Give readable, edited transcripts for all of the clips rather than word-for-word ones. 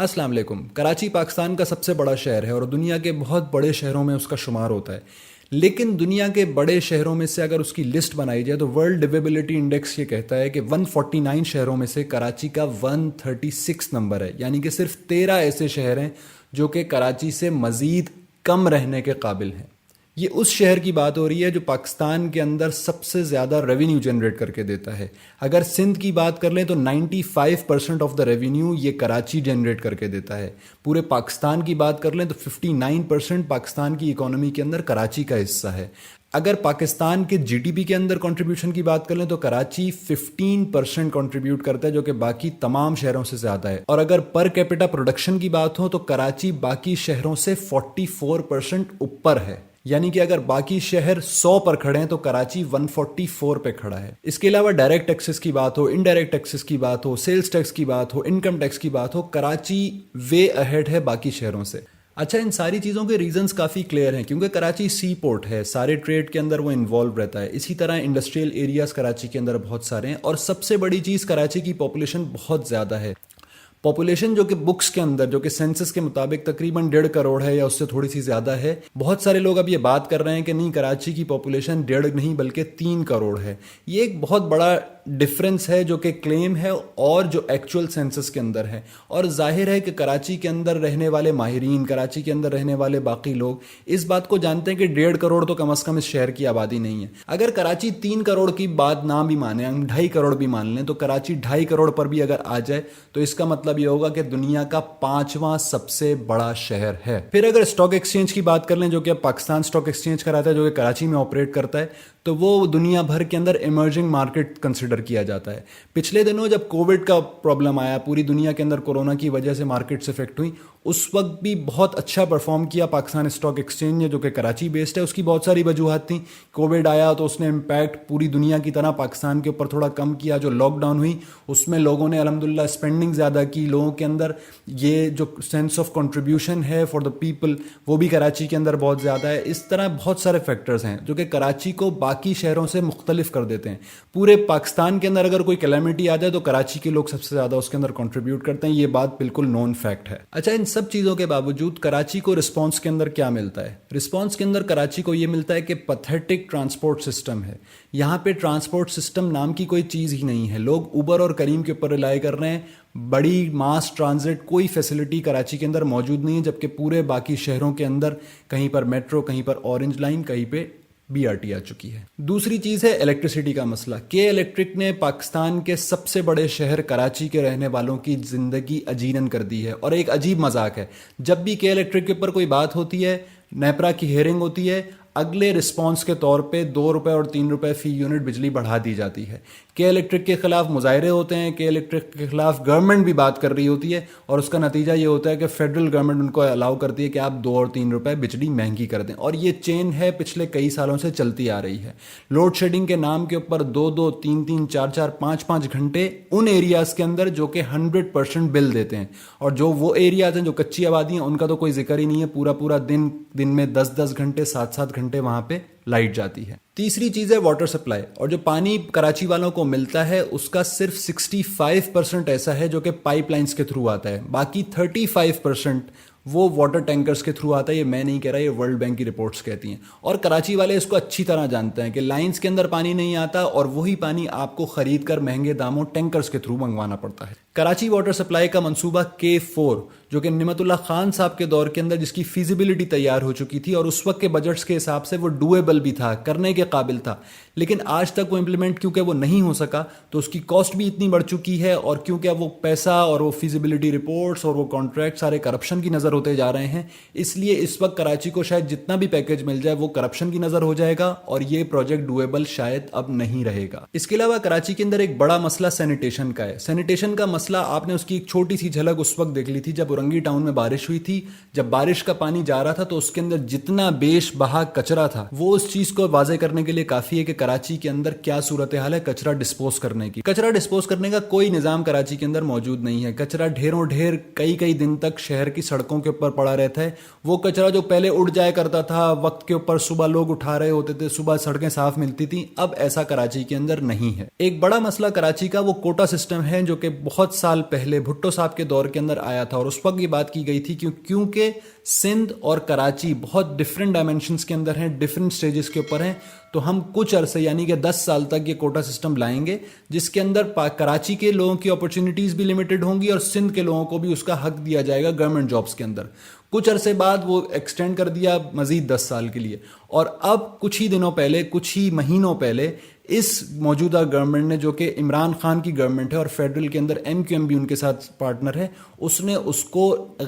السلام علیکم۔ کراچی پاکستان کا سب سے بڑا شہر ہے اور دنیا کے بہت بڑے شہروں میں اس کا شمار ہوتا ہے، لیکن دنیا کے بڑے شہروں میں سے اگر اس کی لسٹ بنائی جائے تو ورلڈ لیویبلٹی انڈیکس یہ کہتا ہے کہ 149 شہروں میں سے کراچی کا 136 نمبر ہے، یعنی کہ صرف 13 ایسے شہر ہیں جو کہ کراچی سے مزید کم رہنے کے قابل ہیں۔ یہ اس شہر کی بات ہو رہی ہے جو پاکستان کے اندر سب سے زیادہ ریونیو جنریٹ کر کے دیتا ہے۔ اگر سندھ کی بات کر لیں تو 95% آف دا ریونیو یہ کراچی جنریٹ کر کے دیتا ہے۔ پورے پاکستان کی بات کر لیں تو 59% پاکستان کی اکانومی کے اندر کراچی کا حصہ ہے۔ اگر پاکستان کے جی ٹی پی کے اندر کنٹریبیوشن کی بات کر لیں تو کراچی 15% کنٹریبیوٹ کرتا ہے، جو کہ باقی تمام شہروں سے زیادہ ہے۔ اور اگر پر کیپٹا پروڈکشن کی بات ہو تو کراچی باقی شہروں سے 44% اوپر ہے، یعنی کہ اگر باقی شہر 100 پر کھڑے ہیں تو کراچی 144 پہ کھڑا ہے۔ اس کے علاوہ ڈائریکٹ ٹیکسز کی بات ہو، انڈائریکٹ ٹیکسز کی بات ہو، سیلز ٹیکس کی بات ہو، انکم ٹیکس کی بات ہو، کراچی وے اہیڈ ہے باقی شہروں سے۔ اچھا، ان ساری چیزوں کے ریزنز کافی کلیئر ہیں، کیونکہ کراچی سی پورٹ ہے، سارے ٹریڈ کے اندر وہ انوالو رہتا ہے۔ اسی طرح انڈسٹریل ایریاز کراچی کے اندر بہت سارے ہیں، اور سب سے بڑی چیز کراچی کی پاپولیشن بہت زیادہ ہے۔ پاپولیشن جو کہ بکس کے اندر، جو کہ سینسس کے مطابق تقریباً 1.5 کروڑ ہے یا اس سے تھوڑی سی زیادہ ہے۔ بہت سارے لوگ اب یہ بات کر رہے ہیں کہ نہیں، کراچی کی پاپولیشن 1.5 نہیں بلکہ 3 کروڑ ہے۔ یہ ایک بہت بڑا ڈفرنس ہے جو کہ کلیم ہے اور جو ایکچول سینسس کے اندر ہے، اور ظاہر ہے کہ کراچی کے اندر رہنے والے ماہرین، کراچی کے اندر رہنے والے باقی لوگ اس بات کو جانتے ہیں کہ 1.5 کروڑ تو کم از کم اس شہر کی آبادی نہیں ہے۔ اگر کراچی 3 کروڑ کی بات نہ بھی مانیں، ہم 2.5 کروڑ بھی مان لیں، تو کراچی 2.5 کروڑ پر بھی اگر آ جائے تو اس کا مطلب یہ ہوگا کہ دنیا کا 5واں سب سے بڑا شہر ہے۔ پھر اگر اسٹاک ایکسچینج کی بات کر لیں، جو کہ اب پاکستان اسٹاک ایکسچینج کراتا ہے، جو کہ کراچی میں آپریٹ کرتا ہے، تو وہ دنیا بھر کے اندر ایمرجنگ مارکیٹ کنسیڈر کیا جاتا ہے۔ پچھلے دنوں جب کووڈ کا پرابلم آیا، پوری دنیا کے اندر کورونا کی وجہ سے مارکیٹس افیکٹ ہوئی، اس وقت بھی بہت اچھا پرفارم کیا پاکستان اسٹاک ایکسچینج نے، جو کہ کراچی بیسڈ ہے۔ اس کی بہت ساری وجوہات تھیں۔ کووڈ آیا تو اس نے امپیکٹ پوری دنیا کی طرح پاکستان کے اوپر تھوڑا کم کیا۔ جو لاک ڈاؤن ہوئی اس میں لوگوں نے الحمدللہ اسپینڈنگ زیادہ کی، لوگوں کے اندر یہ جو سینس آف کنٹریبیوشن ہے فار دا پیپل وہ بھی کراچی کے اندر بہت زیادہ ہے۔ اس طرح بہت سارے فیکٹرز ہیں جو کہ کراچی کو باقی شہروں سے مختلف کر دیتے ہیں۔ پورے پاکستان کے اندر اگر کوئی کلیمٹی آ جائے تو کراچی کے لوگ سب سے زیادہ اس کے اندر کنٹریبیوٹ کرتے ہیں، یہ بات بالکل نون فیکٹ ہے۔ اچھا، ان سب چیزوں کے باوجود کراچی کو رسپانس کے اندر کیا ملتا ہے؟ رسپانس کے اندر کراچی کو یہ ملتا ہے کہ پیتھیٹک ٹرانسپورٹ سسٹم ہے۔ یہاں پہ ٹرانسپورٹ سسٹم نام کی کوئی چیز ہی نہیں ہے۔ لوگ اوبر اور کریم کے اوپر ریلائی کر رہے ہیں۔ بڑی ماس ٹرانزٹ کوئی فیسلٹی کراچی کے اندر موجود نہیں ہے، جبکہ پورے باقی شہروں کے اندر کہیں پر میٹرو، کہیں پر اورنج لائن، کہیں پہ بی آر ٹی آ چکی ہے۔ دوسری چیز ہے الیکٹریسٹی کا مسئلہ۔ کے الیکٹرک نے پاکستان کے سب سے بڑے شہر کراچی کے رہنے والوں کی زندگی اجیرن کر دی ہے، اور ایک عجیب مذاق ہے، جب بھی کے الیکٹرک کے اوپر کوئی بات ہوتی ہے، نیپرا کی ہیئرنگ ہوتی ہے، اگلے رسپانس کے طور پہ 2 روپے اور 3 روپے فی یونٹ بجلی بڑھا دی جاتی ہے۔ کے الیکٹرک کے خلاف مظاہرے ہوتے ہیں، کے الیکٹرک کے خلاف گورنمنٹ بھی بات کر رہی ہوتی ہے، اور اس کا نتیجہ یہ ہوتا ہے کہ فیڈرل گورنمنٹ ان کو الاؤ کرتی ہے کہ آپ 2 اور 3 روپے بجلی مہنگی کر دیں، اور یہ چین ہے پچھلے کئی سالوں سے چلتی آ رہی ہے۔ لوڈ شیڈنگ کے نام کے اوپر 2-2، 3-3، 4-4، 5-5 گھنٹے ان ایریاز کے اندر جو کہ 100% بل دیتے ہیں، اور جو وہ ایریاز ہیں جو کچی آبادی ہیں ان کا تو کوئی ذکر ہی نہیں ہے۔ پورا پورا دن میں 10-10 گھنٹے، 7-7 گھنٹے وہاں پہ لائٹ جاتی ہے۔ تیسری چیز ہے واٹر سپلائی، اور جو پانی کراچی والوں کو ملتا ہے اس کا صرف 65% ایسا ہے جو کہ پائپ لائنز کے تھرو آتا ہے، باقی 35% وہ واٹر ٹینکرز کے تھرو آتا ہے۔ یہ میں نہیں کہہ رہا، یہ ورلڈ بینک کی رپورٹس کہتی ہیں، اور کراچی والے اس کو اچھی طرح جانتے ہیں کہ لائنز کے اندر پانی نہیں آتا، اور وہی پانی آپ کو خرید کر مہنگے داموں ٹینکرز کے تھرو منگوانا پڑتا ہے۔ کراچی واٹر سپلائی کا منصوبہ K4 جو کہ نعمت اللہ خان صاحب کے دور کے اندر جس کی فیزیبلٹی تیار ہو چکی تھی، اور اس وقت کے بجٹس کے حساب سے وہ ڈویبل بھی تھا، کرنے کے قابل تھا، لیکن آج تک وہ امپلیمنٹ کیونکہ وہ نہیں ہو سکا تو اس کی کاسٹ بھی اتنی بڑھ چکی ہے، اور کیونکہ اب وہ پیسہ اور وہ فیزیبلٹی رپورٹس اور وہ کانٹریکٹ سارے کرپشن کی نظر ہوتے جا رہے ہیں، اس لیے اس وقت کراچی کو شاید جتنا بھی پیکیج مل جائے وہ کرپشن کی نظر ہو جائے گا، اور یہ پروجیکٹ ڈویبل شاید اب نہیں رہے گا۔ اس کے علاوہ کراچی کے اندر ایک بڑا مسئلہ سینیٹیشن کا ہے۔ سینیٹیشن کا مسئلہ آپ نے اس کی ایک چھوٹی سی جھلک اس وقت دیکھ لی تھی جب اورنگی ٹاؤن میں بارش ہوئی تھی۔ جب بارش کا پانی جا رہا تھا تو اس کے اندر جتنا بیش بہا کچرا تھا، وہ اس چیز کو واضح کرنے کے لیے کافی ہے کہ کراچی کے اندر کیا صورتحال ہے کچرا ڈسپوز کرنے کی۔ کچرا ڈسپوز کرنے کا کوئی نظام کراچی کے اندر موجود نہیں ہے۔ کچرا ڈھیروں ڈھیر کئی دن تک شہر کی سڑکوں کے اوپر پڑا رہتا ہے۔ وہ کچرا جو پہلے اڑ جایا کرتا تھا وقت کے اوپر، صبح لوگ اٹھا رہے ہوتے تھے، صبح سڑکیں صاف ملتی تھیں، اب ایسا کراچی کے اندر نہیں ہے۔ ایک بڑا مسئلہ کراچی کا وہ کوٹا سسٹم ہے جو کہ بہت سال پہلے بھٹو صاحب کے دور کے اندر آیا تھا، اور اس وقت دفعہ کی بات کی گئی تھی کیونکہ سندھ اور کراچی بہت ڈفرینٹ ڈائمینشنز کے اندر ہیں, ڈفرینٹ سٹیجز کے اوپر ہیں, تو ہم کچھ عرصے یعنی کہ 10 سال تک یہ کوٹا سسٹم لائیں گے جس کے اندر کراچی کے لوگوں کی اپرچونیٹیز بھی لمیٹڈ ہوں گی اور سندھ کے لوگوں کو بھی اس کا حق دیا جائے گا گورنمنٹ جابس کے اندر. کچھ عرصے بعد وہ ایکسٹینڈ کر دیا مزید 10 سال کے لیے, اور اب کچھ ہی مہینوں پہلے اس موجودہ گورنمنٹ نے, جو کہ عمران خان کی گورنمنٹ ہے اور فیڈرل کے اندر MQM بھی ان کے ساتھ پارٹنر ہے, اس نے اس کو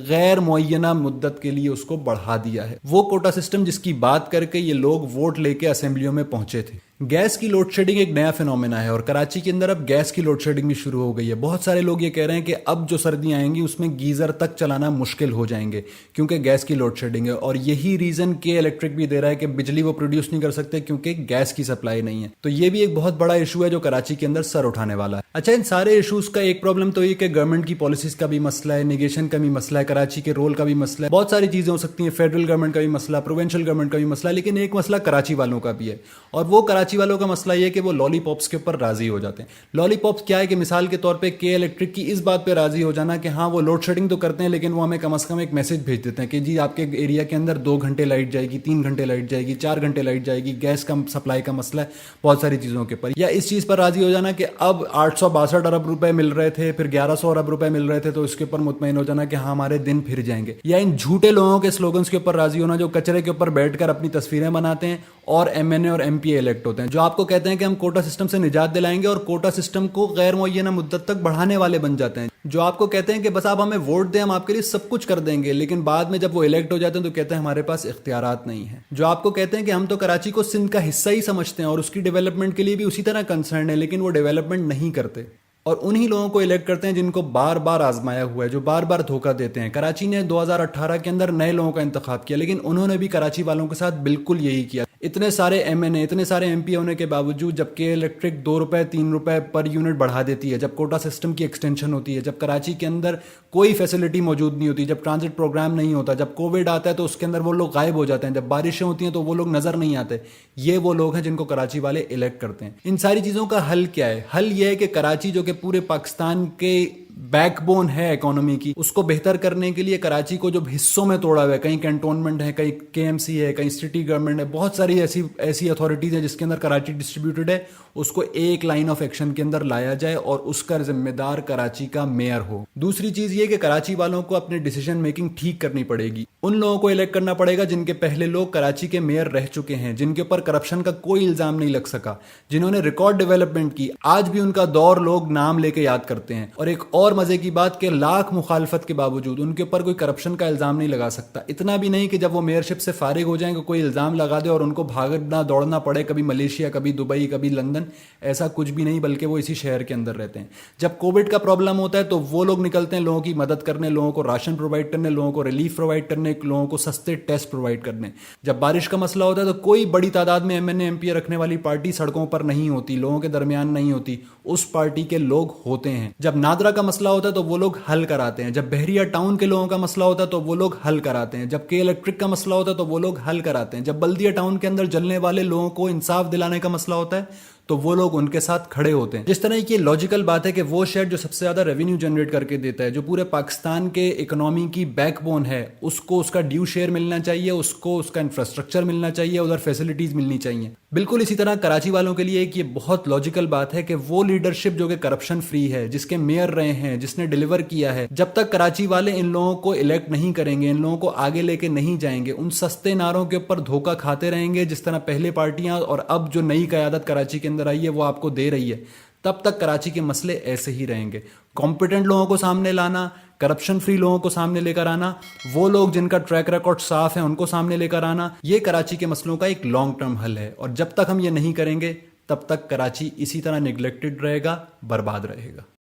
غیر معینہ مدت کے لیے اس کو بڑھا دیا ہے. وہ کوٹا سسٹم جس کی بات کر کے یہ لوگ ووٹ لے کے اسمبلیوں میں پہنچے تھے. گیس کی لوڈ شیڈنگ ایک نیا فینومینا ہے اور کراچی کے اندر اب گیس کی لوڈ شیڈنگ بھی شروع ہو گئی ہے. بہت سارے لوگ یہ کہہ رہے ہیں کہ اب جو سردیاں آئیں گی اس میں گیزر تک چلانا مشکل ہو جائیں گے کیونکہ گیس کی لوڈ شیڈنگ ہے, اور یہی ریزن کے الیکٹرک بھی دے رہا ہے کہ بجلی وہ پروڈیوس نہیں کر سکتے کیونکہ گیس کی سپلائی نہیں ہے. تو یہ بھی ایک بہت بڑا ایشو ہے جو کراچی کے اندر سر اٹھانے والا ہے. اچھا, ان سارے ایشوز کا ایک پرابلم تو یہ کہ گورنمنٹ کی پالیسیز کا بھی مسئلہ ہے, نیگیشن کا بھی مسئلہ ہے, کراچی کے رول کا بھی مسئلہ ہے, بہت ساری چیزیں ہو سکتی ہیں, فیڈرل گورنمنٹ کا بھی مسئلہ, پروونشل گورنمنٹ کا بھی مسئلہ, لیکن ایک مسئلہ کراچی والوں کا بھی ہے, اور وہ کراچی والوں کا مسئلہ یہ کہ وہ لالی پاپس کے اوپر راضی ہو جاتے ہیں. لالی پاپس کیا ہے کہ مثال کے طور پہ کے الیکٹرک کی اس بات پہ راضی ہو جانا کہ ہاں وہ لوڈ شیڈنگ تو کرتے ہیں لیکن وہ ہمیں کم از کم ایک میسج بھیج دیتے ہیں کہ جی آپ کے ایریا کے اندر 2 گھنٹے لائٹ جائے گی, 3 گھنٹے لائٹ جائے گی, 4 گھنٹے لائٹ جائے گی, گیس کا سپلائی کا مسئلہ ہے, بہت ساری چیزوں کے اوپر. یا اس چیز پر راضی ہو جانا کہ اب 862 ارب روپے مل رہے تھے, پھر 1100 ارب روپے مل رہے تھے, تو اس کے اوپر مطمئن ہو جانا کہ ہاں ہمارے دن پھر جائیں گے. یا ان جھوٹے لوگوں کے سلوگنس کے اوپر راضی ہونا جو کچرے کے اوپر بیٹھ کر اپنی تصویریں بناتے ہیں اور MNA اور MP الیکٹ ہوتے ہیں, جو آپ کو کہتے ہیں کہ ہم کوٹا سسٹم سے نجات دلائیں گے اور کوٹا سسٹم کو غیر معینہ مدت تک بڑھانے والے بن جاتے ہیں, جو آپ کو کہتے ہیں کہ بس آپ ہمیں ووٹ دیں ہم آپ کے لیے سب کچھ کر دیں گے, لیکن بعد میں جب وہ الیکٹ ہو جاتے ہیں تو کہتے ہیں ہمارے پاس اختیارات نہیں ہیں. جو آپ کو کہتے ہیں کہ ہم تو کراچی کو سندھ کا حصہ ہی سمجھتے ہیں اور اس کی ڈیولپمنٹ کے لیے بھی اسی طرح کنسرن ہے, لیکن وہ ڈیولپمنٹ نہیں کرتے, اور انہی لوگوں کو الیکٹ کرتے ہیں جن کو بار بار آزمایا ہوا ہے, جو بار بار دھوکہ دیتے ہیں. کراچی نے 2018 کے اندر نئے لوگوں کا انتخاب کیا, لیکن انہوں نے بھی کراچی والوں کے ساتھ بالکل یہی کیا. اتنے سارے MNA, اتنے سارے MP ہونے کے باوجود جب کہ الیکٹرک 2 روپے 3 روپے پر یونٹ بڑھا دیتی ہے, جب کوٹا سسٹم کی ایکسٹینشن ہوتی ہے, جب کراچی کے اندر کوئی فیسلٹی موجود نہیں ہوتی, جب ٹرانزٹ پروگرام نہیں ہوتا, جب کووڈ آتا ہے تو اس کے اندر وہ لوگ غائب ہو جاتے ہیں, جب بارشیں ہوتی ہیں تو وہ لوگ نظر نہیں آتے, یہ وہ لوگ ہیں جن کو کراچی والے الیکٹ کرتے ہیں. ان ساری چیزوں کا حل کیا ہے؟ حل یہ ہے کہ کراچی جو کہ پورے پاکستان کے بیک بون ہے اکانومی کی, اس کو بہتر کرنے کے لیے کراچی کو جو حصوں میں توڑا ہوا ہے, کہیں کینٹونمنٹ ہے, کہیں KMC ہے, کہیں سٹی گورنمنٹ ہے, بہت ساری ایسی اتھارٹیز ہیں جس کے اندر کراچی ڈسٹریبیوٹڈ ہے, اس کو ایک لائن آف ایکشن کے اندر لایا جائے اور اس کا ذمہ دار کراچی کا میئر ہو. دوسری چیز یہ کہ کراچی والوں کو اپنے ڈیسیجن میکنگ ٹھیک کرنی پڑے گی. ان لوگوں کو الیکٹ کرنا پڑے گا جن کے پہلے لوگ کراچی کے میئر رہ چکے ہیں, جن کے اوپر کرپشن کا کوئی الزام نہیں لگ سکا, جنہوں نے ریکارڈ ڈیولپمنٹ کی, آج بھی ان کا دور لوگ نام لے کے یاد کرتے ہیں. اور ایک اور مزے کی بات کہ لاکھ مخالفت کے باوجود ان کے اوپر کوئی کرپشن کا الزام نہیں لگا سکتا. اتنا بھی نہیں کہ جب وہ میئرشپ سے فارغ ہو جائیں کہ کوئی الزام لگا دے اور ان کو بھاگنا دوڑنا پڑے, کبھی ملیشیا, کبھی دبئی, کبھی لندن. ایسا کچھ بھی نہیں, بلکہ وہ اسی شہر کے اندر رہتے ہیں. جب کووڈ کا پرابلم ہوتا ہے تو وہ لوگ نکلتے ہیں لوگوں کی مدد کرنے, لوگوں کو راشن پرووائڈ کرنے, لوگوں کو ریلیف پرووائڈ کرنے, لوگوں کو سستے ٹیسٹ پرووائڈ کرنے. جب بارش کا مسئلہ ہوتا ہے تو کوئی بڑی تعداد میں MNA MP رکھنے والی پارٹی سڑکوں پر نہیں ہوتی, لوگوں کے درمیان نہیں ہوتی, اس پارٹی کے لوگ ہوتے ہیں. جب نادرا کا مسئلہ ہوتا ہے تو وہ لوگ حل کراتے ہیں, جب بحریہ ٹاؤن کے لوگوں کا مسئلہ ہوتا ہے تو وہ لوگ حل کراتے ہیں, جب کے الیکٹرک کا مسئلہ ہوتا ہے تو وہ لوگ حل کراتے ہیں, جب بلدیہ ٹاؤن کے اندر جلنے والے لوگوں کو انصاف دلانے کا مسئلہ ہوتا ہے تو وہ لوگ ان کے ساتھ کھڑے ہوتے ہیں. جس طرح کی لاجیکل بات ہے کہ وہ شہر جو سب سے زیادہ ریونیو جنریٹ کر کے دیتا ہے, جو پورے پاکستان کے اکنامی کی بیک بون ہے, اس کو اس کا ڈیو شیئر ملنا چاہیے, اس کو اس کا انفراسٹرکچر ملنا چاہیے, ادھر فیسلٹیز ملنی چاہیے. بالکل اسی طرح کراچی والوں کے لیے ایک یہ بہت لاجیکل بات ہے کہ وہ لیڈرشپ جو کہ کرپشن فری ہے, جس کے میئر رہے ہیں, جس نے ڈیلیور کیا ہے, جب تک کراچی والے ان لوگوں کو الیکٹ نہیں کریں گے, ان لوگوں کو آگے لے کے نہیں جائیں گے, ان سستے نعروں کے اوپر دھوکہ کھاتے رہیں گے جس طرح پہلے پارٹیاں اور اب جو نئی قیادت کراچی کے اندر آئی ہے وہ آپ کو دے رہی ہے, تب تک کراچی کے مسئلے ایسے ہی رہیں گے. کمپیٹنٹ لوگوں کو سامنے لانا, کرپشن فری لوگوں کو سامنے لے کر آنا, وہ لوگ جن کا ٹریک ریکارڈ صاف ہے ان کو سامنے لے کر آنا, یہ کراچی کے مسئلوں کا ایک لانگ ٹرم حل ہے. اور جب تک ہم یہ نہیں کریں گے تب تک کراچی اسی طرح نگلیکٹڈ رہے گا, برباد رہے گا.